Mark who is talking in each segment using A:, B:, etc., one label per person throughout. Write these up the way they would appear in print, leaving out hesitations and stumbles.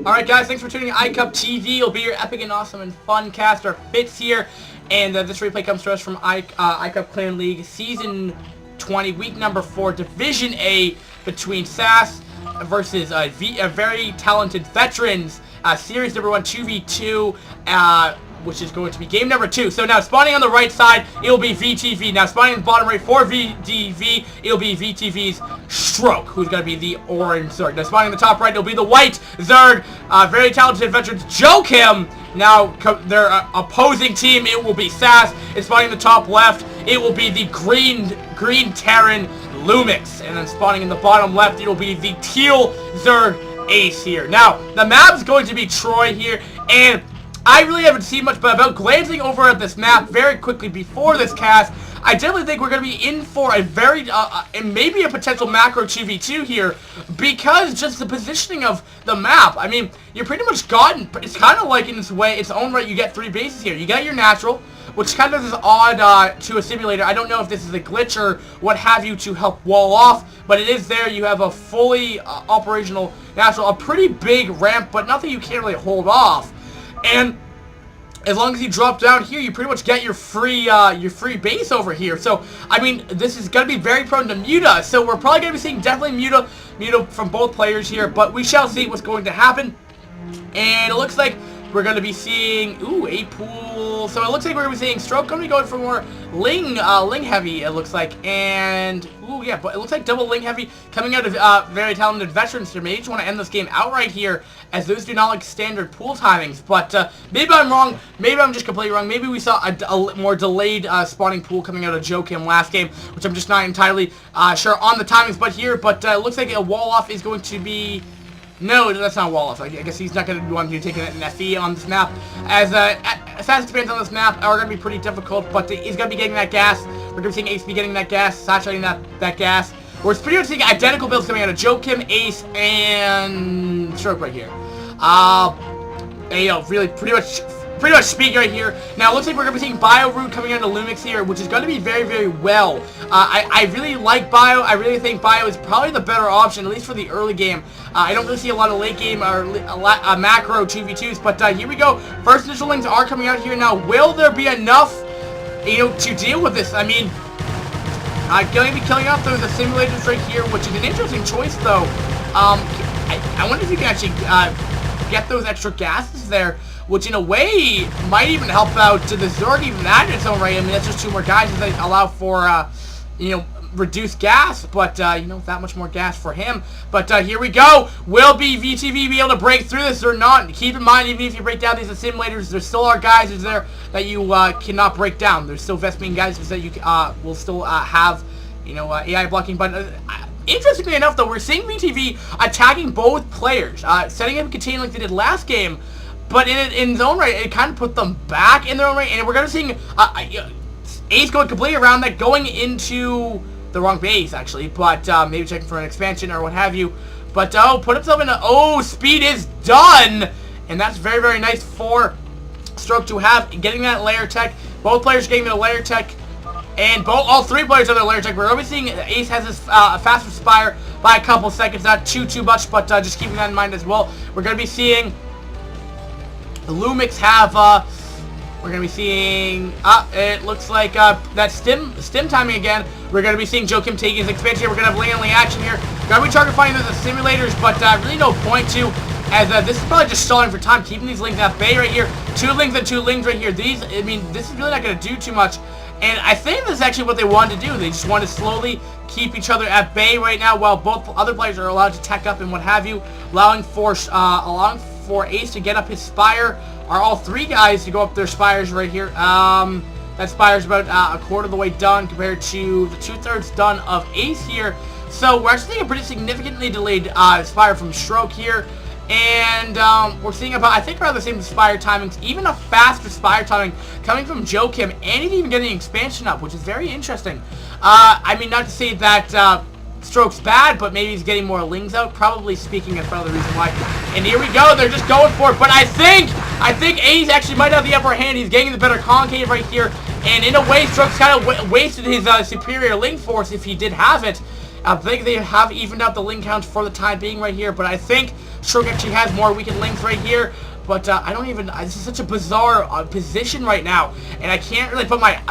A: Alright guys, thanks for tuning in iCup TV. It'll be your epic and awesome and fun cast. Our Fitz here. And this replay comes to us from iCup Clan League Season 20, Week number 4, Division A between SAS versus very talented veterans. Series number 1, 2v2, which is going to be game number 2. So now spawning on the right side, it'll be vTv. Now spawning on the bottom right for vTv, it'll be vTv's Stroke, who's going to be the orange Zerg. Now spawning on the top right, it'll be the white Zerg. Very talented veterans, JoeKim. Now their opposing team, it will be SAS. And spawning on the top left, it will be the green Terran LuMiX. And then spawning in the bottom left, it'll be the teal Zerg Ace here. Now the map is going to be Troy here, and I really haven't seen much, but about glancing over at this map very quickly before this cast, I definitely think we're going to be in for a very, and maybe a potential macro 2v2 here, because just the positioning of the map. I mean, you're pretty much gotten, it's kind of like in its way, its own right, you get 3 bases here. You got your natural, which kind of is odd to a simulator. I don't know if this is a glitch or what have you to help wall off, but it is there. You have a fully operational natural, a pretty big ramp, but nothing you can't really hold off. And as long as you drop down here, you pretty much get your free base over here. So, I mean, this is going to be very prone to Muta. So, we're probably going to be seeing definitely Muta from both players here. But we shall see what's going to happen. And it looks like we're going to be seeing, a pool. So, it looks like we're going to be seeing Stroke going to be going for more Ling heavy, it looks like. And, yeah, but it looks like double Ling heavy coming out of very talented veterans here. Maybe just want to end this game outright here, as those do not like standard pool timings. But maybe I'm wrong. Maybe I'm just completely wrong. Maybe we saw a more delayed spawning pool coming out of JoeKim last game, which I'm just not entirely sure on the timings. But here, it looks like a wall off is going to be. No, that's not a wall off. I guess he's not going to want to take an FE on this map. As fast expands on this map are going to be pretty difficult, but he's going to be getting that gas. We're going to be seeing Ace be getting that gas, Sash getting that gas. We're pretty much seeing identical builds coming out of JoeKim, Ace, and Stroke right here. Really pretty much speaking right here. Now, it looks like we're going to be seeing Bio Root coming out of LuMiX here, which is going to be very, very well. I really like Bio. I really think Bio is probably the better option, at least for the early game. I don't really see a lot of late game or macro 2v2s, but here we go. First initial lings are coming out here. Now, will there be enough, to deal with this? I mean, going to be killing off those simulators right here, which is an interesting choice, though. I wonder if you can actually get those extra gases there, which in a way might even help out to the Zerg, even that in its own right. I mean, that's just 2 more guys that allow for, reduced gas, but, that much more gas for him. But here we go. Will vTv be able to break through this or not? Keep in mind, even if you break down these simulators, there still are guys there that you cannot break down. There's still Vespine guys that you will still have, AI blocking. But interestingly enough, though, we're seeing vTv attacking both players, setting up a container like they did last game. But in its own right, it kind of put them back in their own right, and we're going to see Ace going completely around that, going into the wrong base, actually, but maybe checking for an expansion or what have you. But, put himself in a, speed is done! And that's very, very nice for Stroke to have, getting that layer tech. Both players getting the layer tech, and all 3 players have their layer tech. We're always seeing Ace has this faster Spire by a couple seconds, not too much, but just keeping that in mind as well. We're going to be seeing LuMiX have, we're going to be seeing, it looks like that stim timing again. We're going to be seeing JoeKim taking his expansion here. We're going to have Ling action here. Going to be target finding those simulators, but really no point to, as this is probably just stalling for time, keeping these lings at bay right here. 2 lings and 2 lings right here. These, I mean, this is really not going to do too much. And I think this is actually what they wanted to do. They just want to slowly keep each other at bay right now, while both other players are allowed to tech up and what have you, allowing for Ace to get up his Spire. Are all 3 guys to go up their Spires right here. That Spire's about a quarter of the way done compared to the 2/3 done of Ace here. So we're actually seeing a pretty significantly delayed Spire from Stroke here. And we're seeing about, I think, around the same Spire timings, even a faster Spire timing coming from JoeKim, and he's even getting expansion up, which is very interesting. I mean, not to say that Stroke's bad, but maybe he's getting more lings out. Probably speaking is probably the reason why. And here we go. They're just going for it. But I think Ace actually might have the upper hand. He's getting the better concave right here. And in a way, Stroke's kind of wasted his superior ling force if he did have it. I think they have evened out the ling count for the time being right here. But I think Stroke actually has more weakened links right here. But I don't even. This is such a bizarre position right now, and I can't really put my head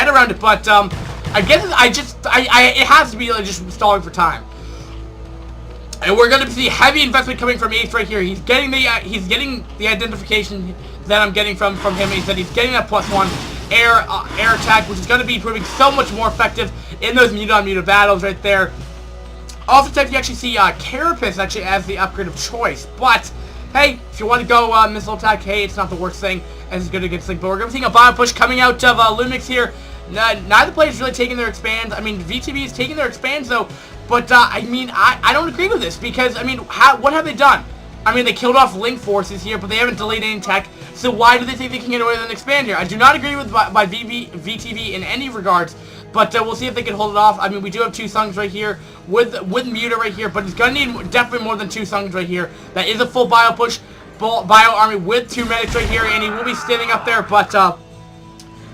A: around it. But I guess it has to be like just stalling for time. And we're going to see heavy investment coming from Ace right here. He's getting the identification that I'm getting from him. He said he's getting that +1 air attack, which is going to be proving so much more effective in those muted-on-muted battles right there. Also, you actually see Carapace actually as the upgrade of choice. But, hey, if you want to go missile attack, hey, it's not the worst thing as it's good against Link. But we're going to see a bio push coming out of LuMiX here. Neither player is really taking their expands. I mean, vTv is taking their expands, though. But, I mean, I don't agree with this because, I mean, what have they done? I mean, they killed off Link forces here, but they haven't delayed any tech. So why do they think they can get away with an expand here? I do not agree with by vTv in any regards. But we'll see if they can hold it off. I mean, we do have 2 songs right here with Muta right here, but it's going to need definitely more than 2 songs right here. That is a full bio push, bio army with 2 medics right here, and he will be standing up there, but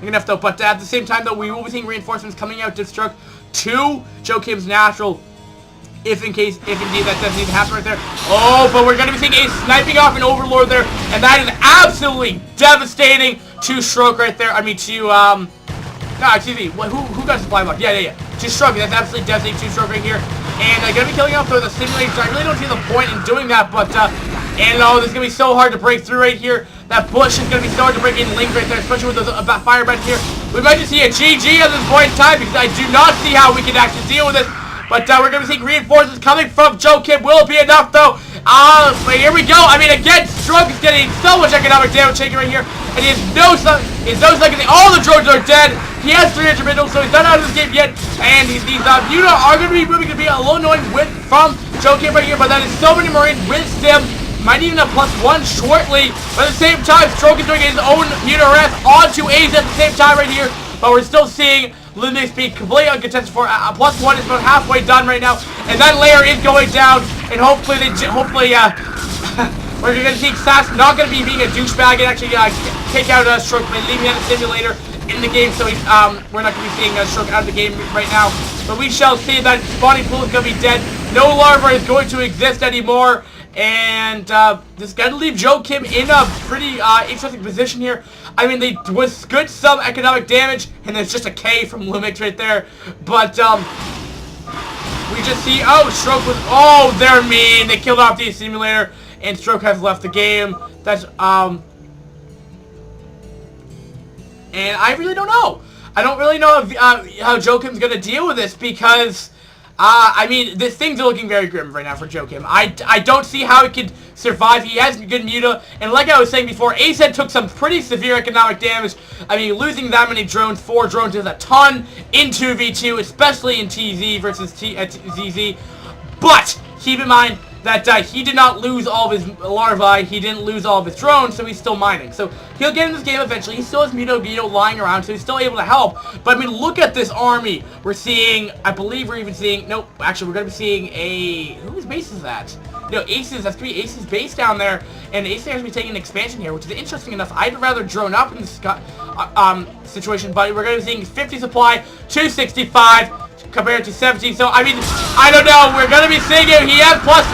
A: enough though. But at the same time, though, we will be seeing reinforcements coming out to stroke to JoeKim's natural, if indeed that doesn't even happen right there. Oh, but we're going to be seeing Ace sniping off an Overlord there, and that is absolutely devastating to Stroke right there. I mean, to, no, excuse me. Who got supply block? Yeah. To Stroke. That's absolutely devastating to Stroke right here. And going to be killing off the simulators. I really don't see the point in doing that, but, and oh, this is going to be so hard to break through right here. That bush is going to be so hard to break in Link right there, especially with those fire breaths here. We might just see a GG at this point in time because I do not see how we can actually deal with this. But we're going to be seeing reinforcements coming from JoeKim. Will it be enough, though? But here we go. I mean, again, Stroke is getting so much economic damage taken right here. And he has no second. All the drones are dead. He has 300 minerals, so he's not out of this game yet. And these Muta are going to be moving to be a little annoying from JoeKim right here. But that is so many Marines with Stim. Might even have +1 shortly. But at the same time, Stroke is doing his own Muta arrest onto Ace at the same time right here. But we're still seeing LuMiX being completely uncontested for +1 is about halfway done right now. And that layer is going down. And hopefully, we're going to see Sas not going to be being a douchebag and actually take out Stroke by leaving out a simulator in the game. So we're not going to be seeing Stroke out of the game right now. But we shall see that spawning pool is going to be dead. No larva is going to exist anymore. And this is going to leave JoeKim in a pretty interesting position here. I mean, they was good some economic damage, and there's just a K from LuMiX right there. But we just see, oh, Stroke was, oh, they're mean. They killed off the simulator, and Stroke has left the game. That's and I really don't know. I don't really know how JoeKim's gonna deal with this because. I mean, things are looking very grim right now for JoeKim. I don't see how he could survive. He has good Muta, and like I was saying before, Ace took some pretty severe economic damage. I mean, losing that many drones, 4 drones is a ton in 2v2, especially in TZ versus ZZ. But keep in mind that he did not lose all of his larvae, he didn't lose all of his drones, so he's still mining. So he'll get in this game eventually. He still has Muta lying around, so he's still able to help. But I mean, look at this army. We're seeing, I believe we're even seeing, nope, actually we're going to be seeing a, whose base is that? You know, Ace's, that's 3 Ace's base down there, and Ace is going to be taking an expansion here, which is interesting enough. I'd rather drone up in this situation, but we're going to be seeing 50 supply, 265. Compared to 17, so I mean, I don't know. We're gonna be seeing him. He has +1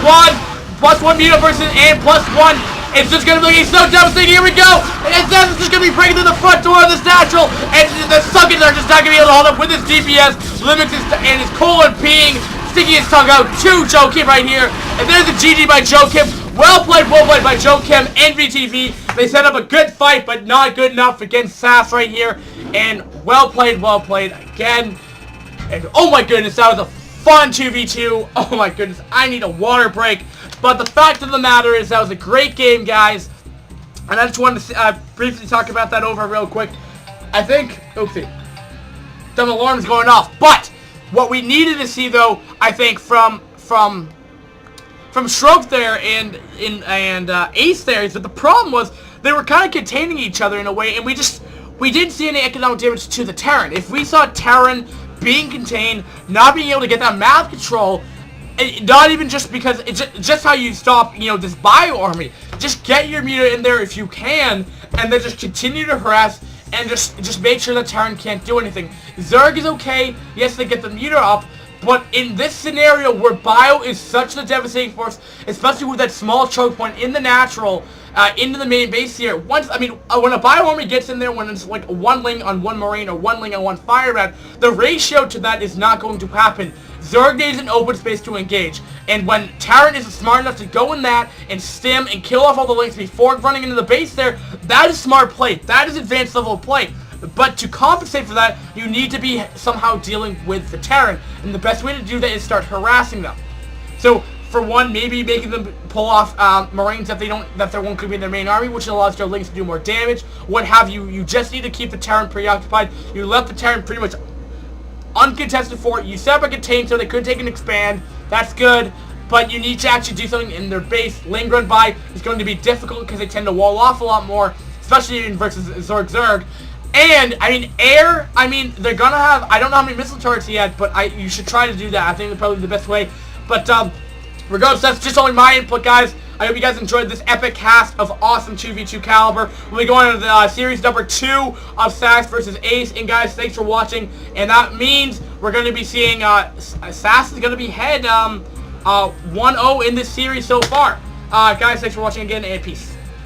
A: Muta versus and +1. It's just gonna be so devastating. Here we go. And then it's just gonna be breaking through the front door of this natural, and the Suckins are just not gonna be able to hold up with his DPS. LuMiX and his colon peeing, sticking his tongue out to JoeKim right here. And there's a GG by JoeKim. Well played by JoeKim and vTv. They set up a good fight, but not good enough against Sas right here. And well played again. And oh my goodness, that was a fun 2v2. Oh my goodness, I need a water break. But the fact of the matter is that was a great game, guys. And I just wanted to briefly talk about that over real quick. I think, oopsie, the alarm's going off. But what we needed to see, though, I think from Stroke there and Ace there is that the problem was they were kind of containing each other in a way, and we didn't see any economic damage to the Terran. If we saw Terran being contained, not being able to get that map control, not even just because it's just how you stop, you know, this bio army. Just get your Muta in there if you can, and then just continue to harass and just make sure that Terran can't do anything. Zerg is okay. Yes, they get the Muta up, But in this scenario where Bio is such a devastating force, especially with that small choke point in the natural, into the main base here, when a Bio army gets in there, when it's like one Ling on one Marine or one Ling on one Fire Rat, the ratio to that is not going to happen. Zerg needs an open space to engage, and when Terran is smart enough to go in that and stim and kill off all the Lings before running into the base there, that is smart play. That is advanced level of play. But to compensate for that, you need to be somehow dealing with the Terran, and the best way to do that is start harassing them. So, for one, maybe making them pull off Marines that they won't be in their main army, which allows their Lings to do more damage. What have you? You just need to keep the Terran preoccupied. You left the Terran pretty much uncontested fort. You set up a contain so they could take and expand. That's good. But you need to actually do something in their base. Ling run by is going to be difficult because they tend to wall off a lot more, especially in versus Zerg. And, air, they're gonna have, I don't know how many missile turrets he had, but you should try to do that. I think that's probably the best way. But, regardless, that's just only my input, guys. I hope you guys enjoyed this epic cast of awesome 2v2 caliber. We'll be going into the series number 2 of SAS versus Ace. And, guys, thanks for watching. And that means we're going to be seeing, SAS is going to be head 1-0 in this series so far. Guys, thanks for watching again, and peace.